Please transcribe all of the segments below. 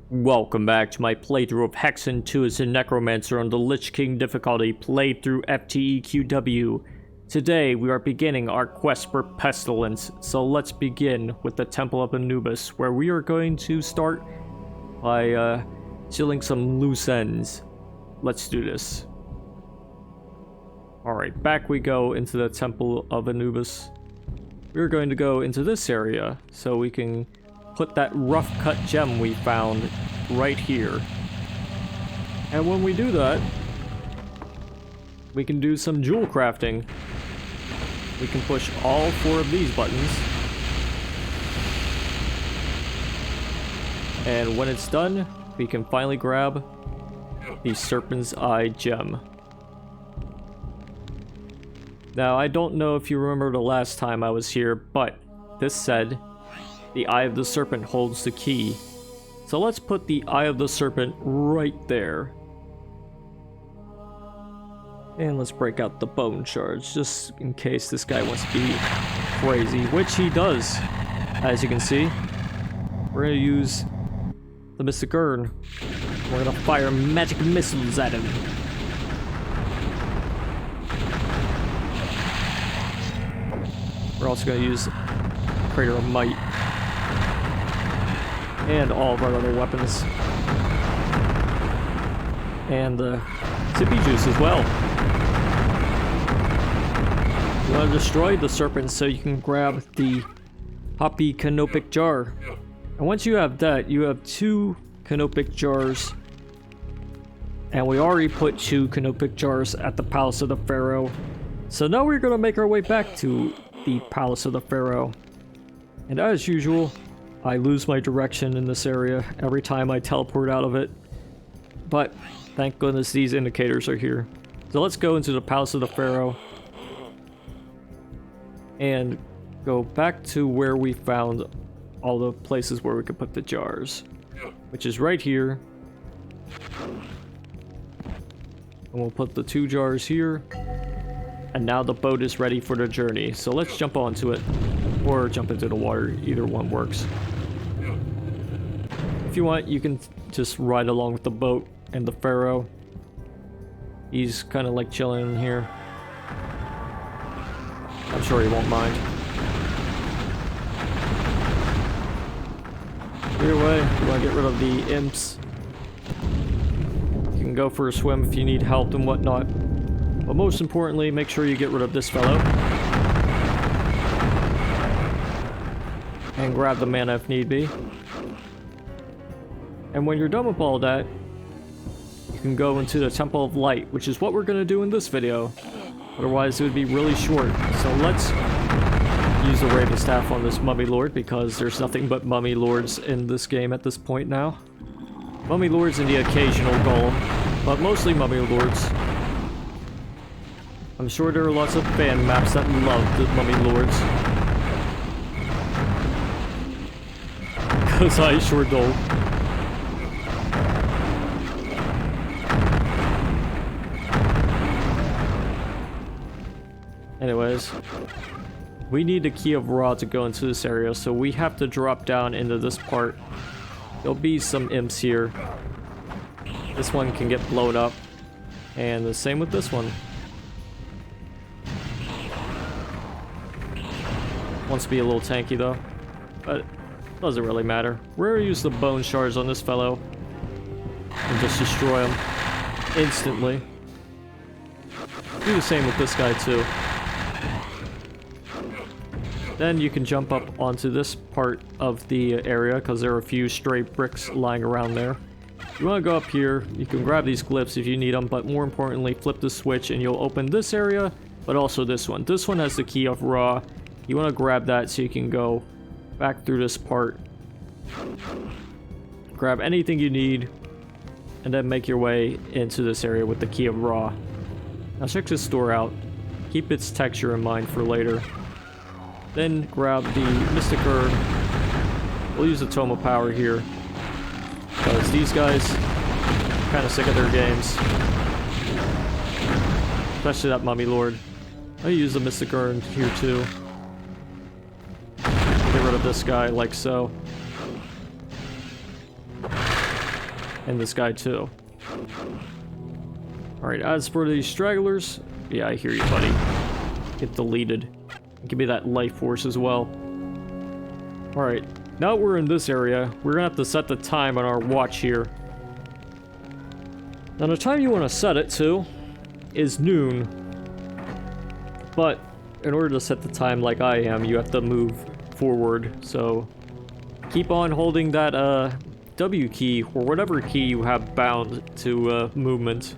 Welcome back to my playthrough of Hexen 2 as a Necromancer on the Lich King Difficulty, played through FTEQW. Today we are beginning our quest for Pestilence, so let's begin with the Temple of Anubis, where we are going to start by sealing some loose ends. Let's do this. Alright, back we go into the Temple of Anubis. We're going to go into this area so we can put that rough cut gem we found right here. And when we do that, we can do some jewel crafting. We can push all 4 of these buttons. And when it's done, we can finally grab the Serpent's Eye gem. Now, I don't know if you remember the last time I was here, but this said, the Eye of the Serpent holds the key. So let's put the Eye of the Serpent right there. And let's break out the bone shards, just in case this guy wants to be crazy, which he does, as you can see. We're gonna use the Mystic Urn. We're gonna fire magic missiles at him. We're also gonna use Crater of Might. And all of our other weapons. And Zippy Juice as well. You want to destroy the serpent so you can grab the Hoppy Canopic Jar. And once you have that, you have 2 Canopic Jars. And we already put 2 Canopic Jars at the Palace of the Pharaoh. So now we're going to make our way back to the Palace of the Pharaoh. And as usual, I lose my direction in this area every time I teleport out of it. But thank goodness these indicators are here. So let's go into the Palace of the Pharaoh and go back to where we found all the places where we could put the jars, which is right here. And we'll put the 2 jars here. And now the boat is ready for the journey. So let's jump onto it or jump into the water. Either one works. If you want, you can just ride along with the boat and the Pharaoh. He's kind of like chilling in here. I'm sure he won't mind. Either way, you want to get rid of the imps. You can go for a swim if you need help and whatnot. But most importantly, make sure you get rid of this fellow. And grab the mana if need be. And when you're done with all that, you can go into the Temple of Light, which is what we're going to do in this video. Otherwise, it would be really short. So let's use the Raven Staff on this Mummy Lord, because there's nothing but Mummy Lords in this game at this point now. Mummy Lords and the occasional Golem, but mostly Mummy Lords. I'm sure there are lots of fan maps that love the Mummy Lords. Because I sure don't. Anyways, we need the Key of Ra to go into this area, so we have to drop down into this part. There'll be some imps here. This one can get blown up, and the same with this one. Wants to be a little tanky though, but doesn't really matter. We're gonna use the bone shards on this fellow and just destroy him instantly. Do the same with this guy too. Then you can jump up onto this part of the area because there are a few stray bricks lying around there. You want to go up here, you can grab these glyphs if you need them, but more importantly, flip the switch and you'll open this area, but also this one. This one has the Key of Ra. You want to grab that so you can go back through this part. Grab anything you need, and then make your way into this area with the Key of Ra. Now check this door out. Keep its texture in mind for later. Then grab the Mystic Urn. We'll use the Tome of Power here, because these guys are kind of sick of their games. Especially that Mummy Lord. I'll use the Mystic Urn here too. Get rid of this guy like so. And this guy too. Alright, as for these stragglers, yeah, I hear you, buddy. Get deleted. Give me that life force as well. Alright, now we're in this area, we're gonna have to set the time on our watch here. Now the time you want to set it to is noon. But in order to set the time like I am, you have to move forward. So keep on holding that W key or whatever key you have bound to movement.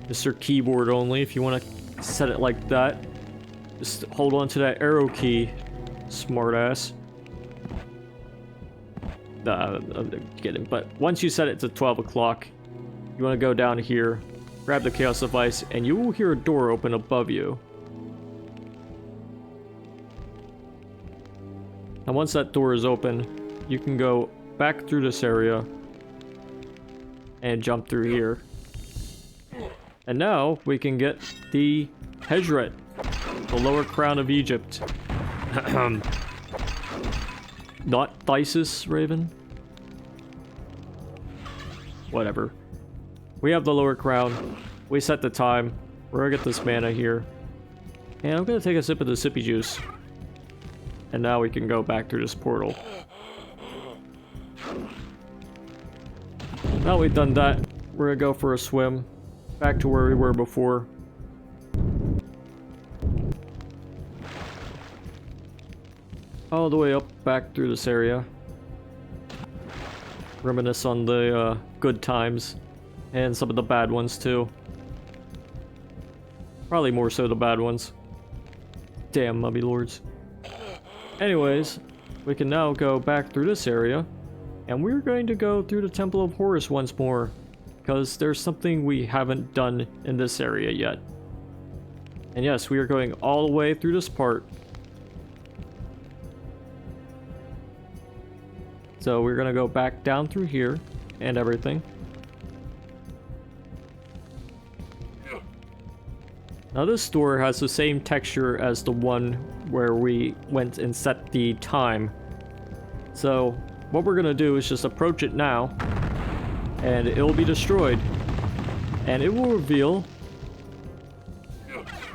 Just your keyboard only if you want to set it like that. Just hold on to that arrow key, smartass. Get him. But once you set it to 12 o'clock, you want to go down here, grab the Chaos Device, and you will hear a door open above you. And once that door is open, you can go back through this area and jump through here. And now we can get the Hexen, the lower crown of Egypt. Not Thysis, Raven? Whatever. We have the lower crown. We set the time. We're gonna get this mana here. And I'm gonna take a sip of the sippy juice. And now we can go back through this portal. Now we've done that, we're gonna go for a swim. Back to where we were before. All the way up back through this area. Reminisce on the good times. And some of the bad ones too. Probably more so the bad ones. Damn, Mubby Lords. Anyways, we can now go back through this area. And we're going to go through the Temple of Horus once more. Because there's something we haven't done in this area yet. And yes, we are going all the way through this part. So we're gonna go back down through here and everything. Now this door has the same texture as the one where we went and set the time. So what we're gonna do is just approach it now, and it will be destroyed. And it will reveal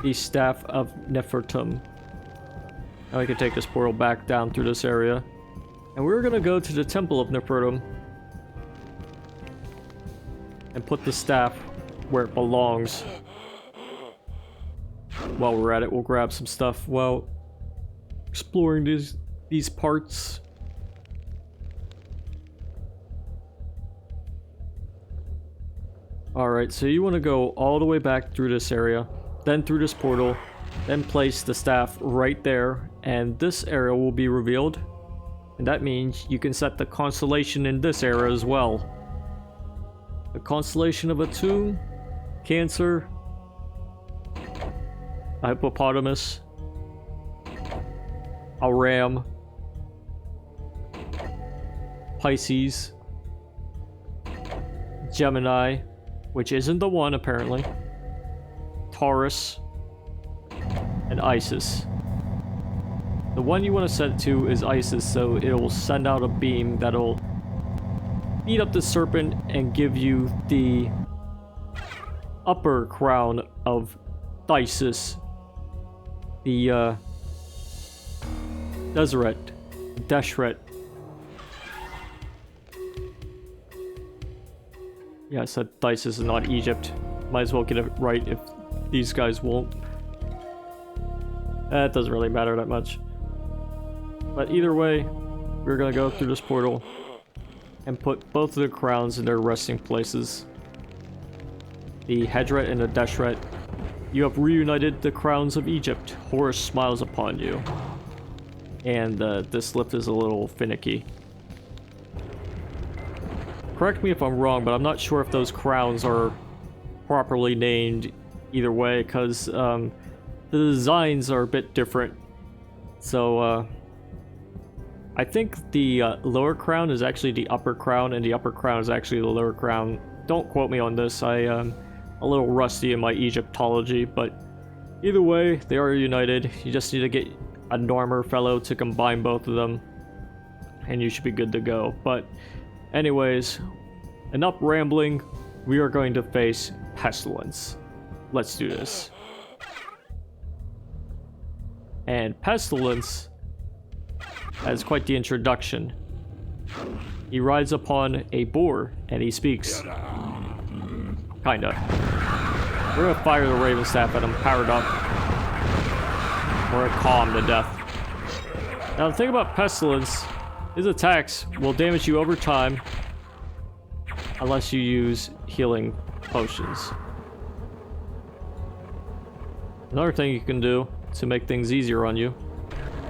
the Staff of Nefertum. Now we can take this portal back down through this area. And we're gonna go to the Temple of Nefertum and put the staff where it belongs. While we're at it, we'll grab some stuff while exploring these parts. Alright, so you want to go all the way back through this area, then through this portal, then place the staff right there, and this area will be revealed. And that means you can set the constellation in this area as well. The constellation of a tomb, Cancer, a hippopotamus, a ram, Pisces, Gemini, which isn't the one apparently, Taurus, and Isis. The one you want to set it to is Isis, so it'll send out a beam that'll beat up the serpent and give you the upper crown of Thysis, the Deshret. Yeah, I said Thysis and not Egypt. Might as well get it right if these guys won't. It doesn't really matter that much. But either way, we're gonna go through this portal and put both of the crowns in their resting places. The Hexen and the Deshret. You have reunited the crowns of Egypt. Horus smiles upon you. And this lift is a little finicky. Correct me if I'm wrong, but I'm not sure if those crowns are properly named either way, because the designs are a bit different. So, I think the lower crown is actually the upper crown, and the upper crown is actually the lower crown. Don't quote me on this, I am a little rusty in my Egyptology, but either way, they are united. You just need to get a Narmer fellow to combine both of them, and you should be good to go. But anyways, enough rambling. We are going to face Pestilence. Let's do this. And Pestilence has quite the introduction. He rides upon a boar and he speaks. Kinda. We're gonna fire the Raven Staff at him, powered up. We're gonna calm to death. Now the thing about Pestilence, his attacks will damage you over time unless you use healing potions. Another thing you can do to make things easier on you,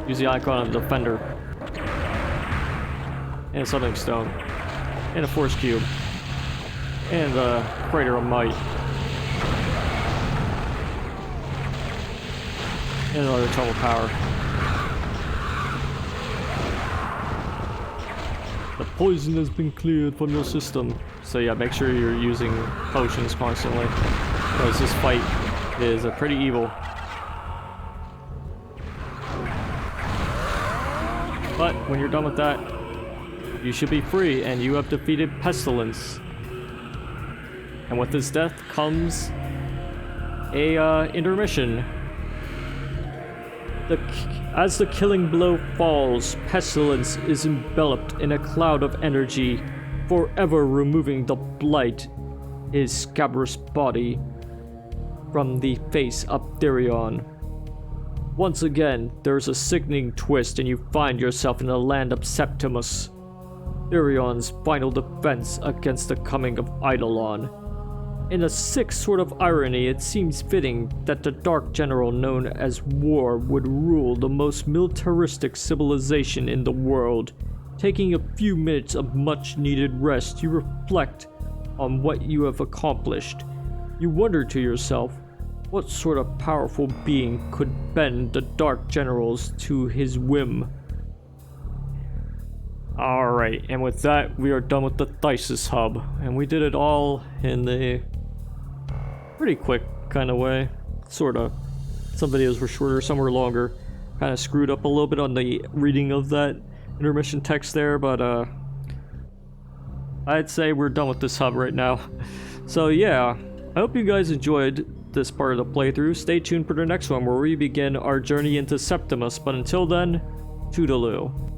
use the icon of the Defender. And a Summoning Stone. And a Force Cube. And a Crater of Might. And another Tome of Power. The poison has been cleared from your system. So yeah, make sure you're using potions constantly. Because this fight is pretty evil. But when you're done with that, you should be free and you have defeated Pestilence. And with his death comes a intermission. As the killing blow falls, Pestilence is enveloped in a cloud of energy, forever removing the blight, his scabrous body, from the face of Therion. Once again, there's a sickening twist and you find yourself in the land of Septimus, Therion's final defense against the coming of Eidolon. In a sick sort of irony, it seems fitting that the Dark General known as War would rule the most militaristic civilization in the world. Taking a few minutes of much needed rest, you reflect on what you have accomplished. You wonder to yourself, what sort of powerful being could bend the Dark Generals to his whim? Alright, and with that, we are done with the Thysis Hub. And we did it all in a pretty quick kind of way. Sorta. Some videos were shorter, some were longer. Kind of screwed up a little bit on the reading of that intermission text there, but I'd say we're done with this hub right now. So yeah, I hope you guys enjoyed this part of the playthrough. Stay tuned for the next one where we begin our journey into Septimus, but until then, toodaloo.